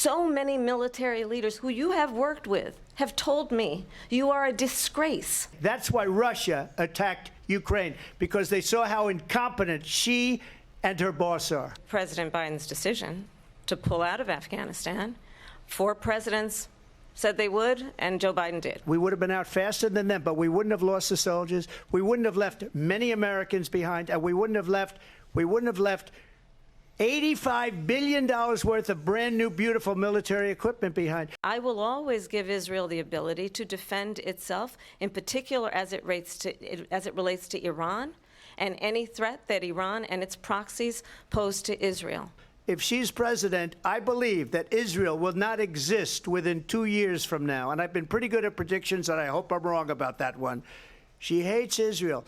So many military leaders who you have worked with have told me you are a disgrace. That's why Russia attacked Ukraine, because they saw how incompetent she and her boss are. President Biden's decision to pull out of Afghanistan, 4 presidents said they would, and Joe Biden did. We would have been out faster than them, but we wouldn't have lost the soldiers. We wouldn't have left many Americans behind, and we wouldn't have left $85 billion worth of brand new, beautiful military equipment behind. I will always give Israel the ability to defend itself, in particular as it relates to Iran and any threat that Iran and its proxies pose to Israel. If she's president, I believe that Israel will not exist within 2 years from now. And I've been pretty good at predictions, and I hope I'm wrong about that one. She hates Israel.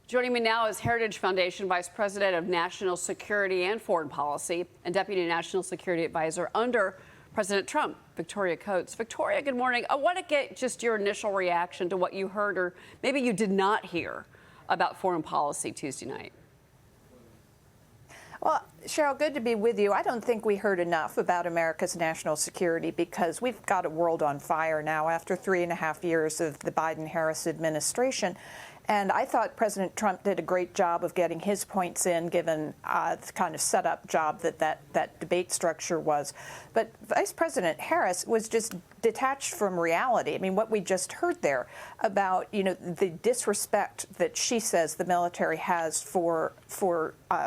Joining me now is Heritage Foundation Vice President of National Security and Foreign Policy and Deputy National Security Advisor under President Trump, Victoria Coates. Victoria, good morning. I want to get just your initial reaction to what you heard, or maybe you did not hear, about foreign policy Tuesday night. Well, Cheryl, good to be with you. I don't think we heard enough about America's national security, because we've got a world on fire now after 3.5 years of the Biden-Harris administration. And I thought President Trump did a great job of getting his points in, given the kind of setup job that debate structure was. But Vice President Harris was just detached from reality. I mean, what we just heard there about, the disrespect that she says the military has for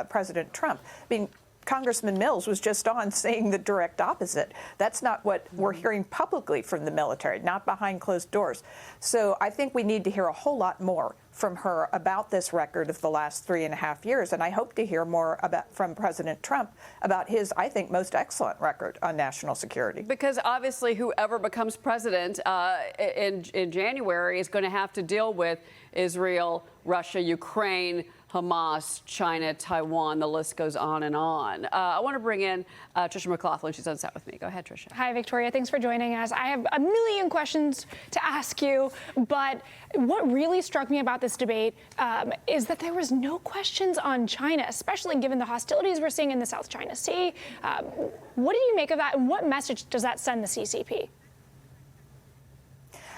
President Trump. I mean, Congressman Mills was just on saying the direct opposite. That's not what we're hearing publicly from the military, not behind closed doors. So I think we need to hear a whole lot more from her about this record of the last 3.5 years. And I hope to hear more from President Trump about his, I think, most excellent record on national security. Because obviously whoever becomes president in January is going to have to deal with Israel, Russia, Ukraine, Hamas, China, Taiwan, the list goes on and on. I want to bring in Tricia McLaughlin. She's on set with me. Go ahead, Tricia. Hi, Victoria. Thanks for joining us. I have a million questions to ask you, but what really struck me about this debate is that there was no questions on China, especially given the hostilities we're seeing in the South China Sea. What did you make of that, and what message does that send the CCP?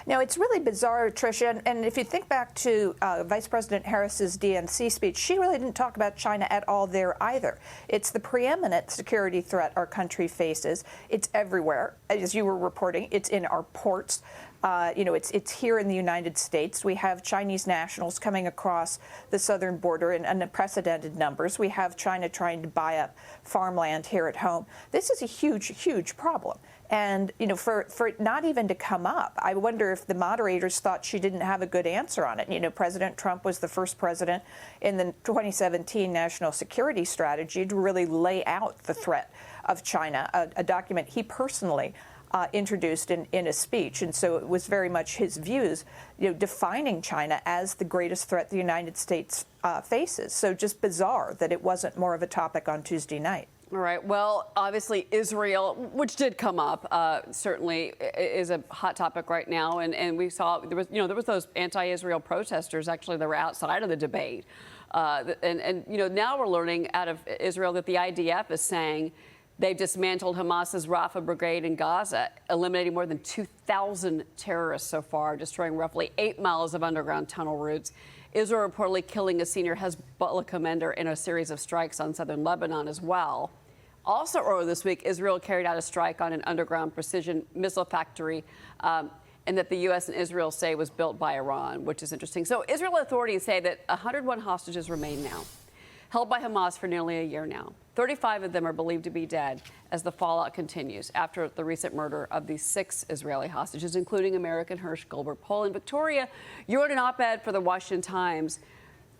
No, it's really bizarre, Tricia. And if you think back to Vice President Harris's DNC speech, she really didn't talk about China at all there either. It's the preeminent security threat our country faces. It's everywhere, as you were reporting. It's in our ports. It's here in the United States. We have Chinese nationals coming across the southern border in unprecedented numbers. We have China trying to buy up farmland here at home. This is a huge, huge problem. And, for it not even to come up, I wonder if the moderators thought she didn't have a good answer on it. President Trump was the first president in the 2017 national security strategy to really lay out the threat of China, a document he personally introduced in a speech. And so it was very much his views, defining China as the greatest threat the United States faces. So just bizarre that it wasn't more of a topic on Tuesday night. All right. Well, obviously, Israel, which did come up, certainly is a hot topic right now. And we saw there was those anti-Israel protesters actually that were outside of the debate. Now we're learning out of Israel that the IDF is saying they've dismantled Hamas's Rafah brigade in Gaza, eliminating more than 2,000 terrorists so far, destroying roughly 8 miles of underground tunnel routes. Israel reportedly killing a senior Hezbollah commander in a series of strikes on southern Lebanon as well. Also earlier this week, Israel carried out a strike on an underground precision missile factory, and that the U.S. and Israel say was built by Iran, which is interesting. So Israel authorities say that 101 hostages remain now, held by Hamas for nearly a year now. 35 of them are believed to be dead as the fallout continues after the recent murder of these 6 Israeli hostages, including American Hirsch Goldberg Poland. Victoria, you wrote an op-ed for the Washington Times,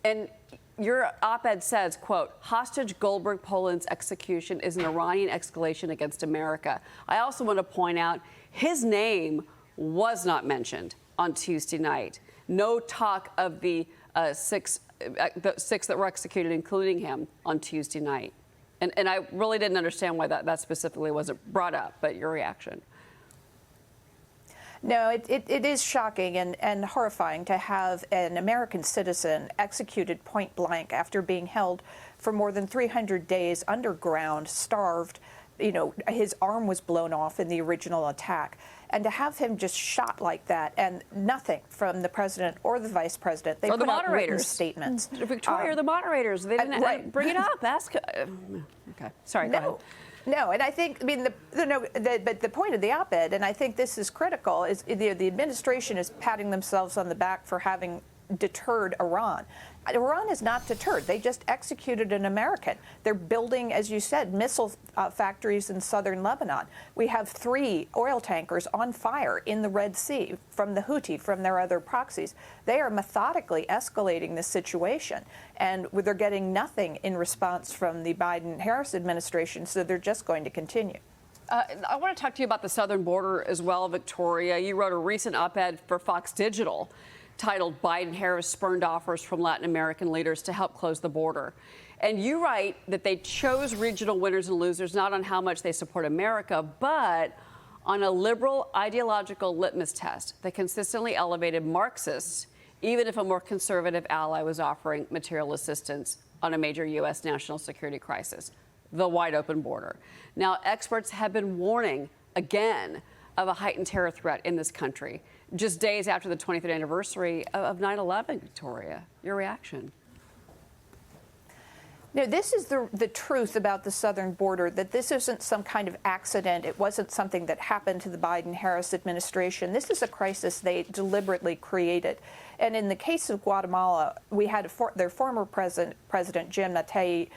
and your op-ed says, quote, hostage Goldberg Poland's execution is an Iranian escalation against America. I also want to point out his name was not mentioned on Tuesday night. No talk of the six that were executed, including him, on Tuesday night. And I really didn't understand why that specifically wasn't brought up, but your reaction. No, it is shocking and horrifying to have an American citizen executed point blank after being held for more than 300 days underground, starved, his arm was blown off in the original attack. And to have him just shot like that, and nothing from the president or the vice president, they Or the put out written moderators. statements. Victoria, or the moderators, they didn't right. bring it up. Ask. Okay, sorry. Go ahead. No, and I think, but the point of the op-ed, and I think this is critical, is the administration is patting themselves on the back for having deterred Iran. Iran is not deterred. They just executed an American. They're building, as you said, missile factories in southern Lebanon. We have 3 oil tankers on fire in the Red Sea from the Houthi, from their other proxies. They are methodically escalating the situation, and they're getting nothing in response from the Biden-Harris administration, so they're just going to continue. I want to talk to you about the southern border as well, Victoria. You wrote a recent op-ed for Fox Digital titled Biden-Harris Spurned Offers from Latin American Leaders to Help Close the Border. And you write that they chose regional winners and losers not on how much they support America, but on a liberal ideological litmus test that consistently elevated Marxists, even if a more conservative ally was offering material assistance on a major U.S. national security crisis, the wide open border. Now, experts have been warning again of a heightened terror threat in this country, just days after the 23rd anniversary of 9/11, Victoria. Your reaction? No, this is the truth about the southern border, that this isn't some kind of accident. It wasn't something that happened to the Biden-Harris administration. This is a crisis they deliberately created. And in the case of Guatemala, we had their former President Jim Matei,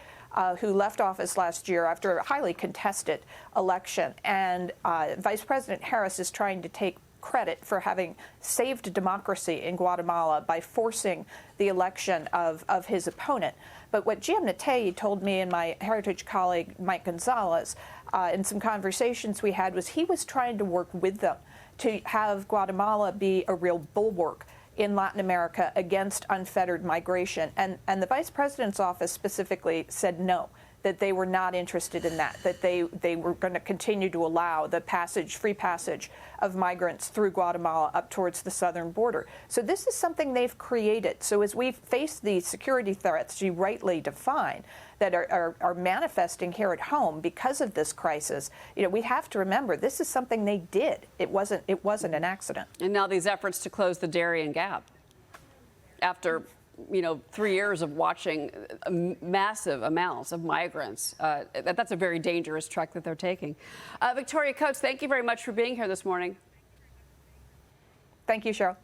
who left office last year after a highly contested election. And Vice President Harris is trying to take credit for having saved democracy in Guatemala by forcing the election of his opponent. But what Jim Matei told me and my Heritage colleague, Mike Gonzalez, in some conversations we had, was he was trying to work with them to have Guatemala be a real bulwark in Latin America against unfettered migration. And the vice president's office specifically said no, that they were not interested in that they were going to continue to allow the free passage of migrants through Guatemala up towards the southern border. So this is something they've created. So as we face the security threats you rightly define that are manifesting here at home because of this crisis, we have to remember this is something they did. It wasn't an accident. And now these efforts to close the Darien Gap after 3 years of watching massive amounts of migrants. That's a very dangerous trek that they're taking. Victoria Coates, thank you very much for being here this morning. Thank you, Cheryl.